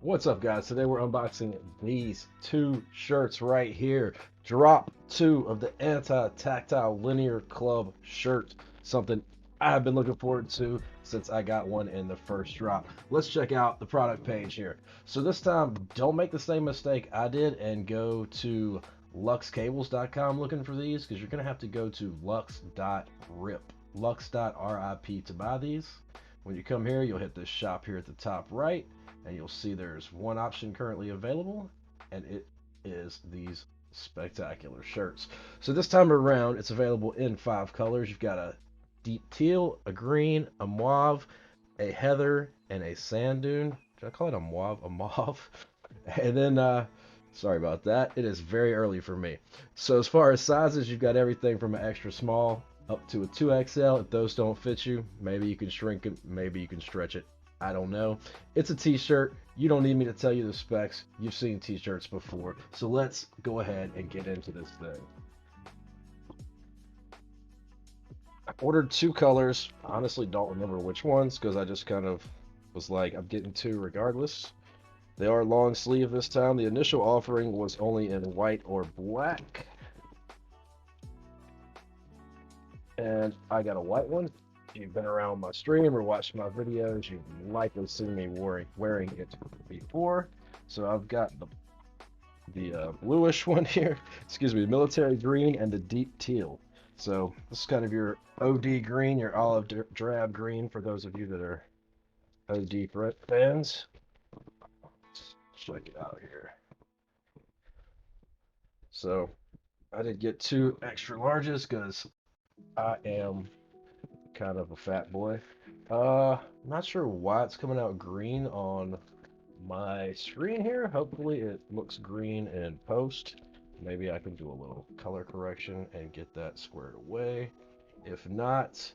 What's up, guys? Today we're unboxing these two shirts right here. Drop 2 of the Anti-Tactile Linear Club shirt. Something I've been looking forward to since I got one in the first drop. Let's check out the product page here. So this time, don't make the same mistake I did and go to luxecables.com looking for these, because you're going to have to go to lux.rip, lux.rip to buy these. When you come here, you'll hit this shop here at the top right, and you'll see there's one option currently available, and it is these spectacular shirts. So this time around, it's available in 5 colors. You've got a deep teal, a green, a mauve, a heather, and a sand dune. Did I call it a mauve? A mauve. And then, sorry about that. It is very early for me. So as far as sizes, you've got everything from an extra small up to a 2XL. If those don't fit you, maybe you can shrink it, maybe you can stretch it. I don't know. It's a t-shirt. You don't need me to tell you the specs. You've seen t-shirts before. So let's go ahead and get into this thing. I ordered 2 colors. I honestly don't remember which ones because I just kind of was like, I'm getting 2 regardless. They are long sleeve this time. The initial offering was only in white or black. And I got a white one. If you've been around my stream or watched my videos, you've likely seen me wearing it before. So I've got the bluish one here, excuse me, the military green and the deep teal. So this is kind of your OD green, your olive drab green for those of you that are OD fans. Let's check it out here. So I did get 2 extra larges because I am kind of a fat boy. Not sure why it's coming out green on my screen here. Hopefully it looks green in post. Maybe I can do a little color correction and get that squared away. If not,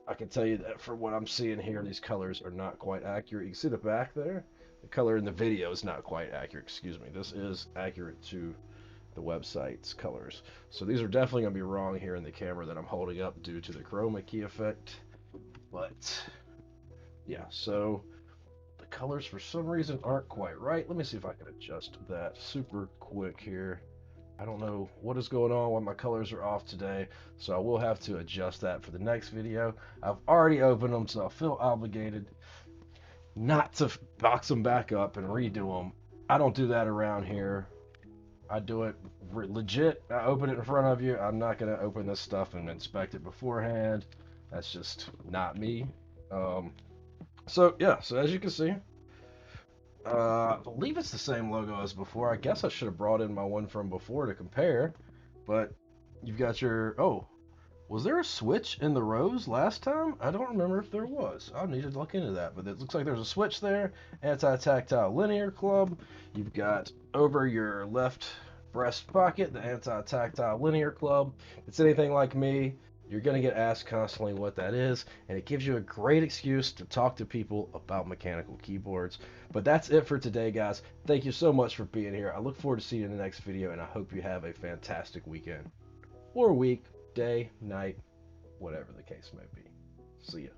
I can tell you that for what I'm seeing here, these colors are not quite accurate. You can see the back there. The color in the video is not quite accurate. Excuse me. This is accurate to the website's colors. So these are definitely going to be wrong here in the camera that I'm holding up due to the chroma key effect. But yeah, so the colors for some reason aren't quite right. Let me see if I can adjust that super quick here. I don't know what is going on, why my colors are off today, so I will have to adjust that for the next video. I've already opened them, so I feel obligated not to box them back up and redo them. I don't do that around here. I do it legit. I open it in front of you. I'm not going to open this stuff and inspect it beforehand. That's just not me. Um, so yeah, so as you can see, I believe it's the same logo as before. I guess I should have brought in my one from before to compare, but you've got your, oh, was there a switch in the rows last time? I don't remember if there was. I'll need to look into that, but it looks like there's a switch there. Anti-tactile linear club. You've got over your left breast pocket the anti-tactile linear club. If it's anything like me, you're going to get asked constantly what that is, and it gives you a great excuse to talk to people about mechanical keyboards. But that's it for today, guys. Thank you so much for being here. I look forward to seeing you in the next video, and I hope you have a fantastic weekend or week, day, night, whatever the case may be. See ya.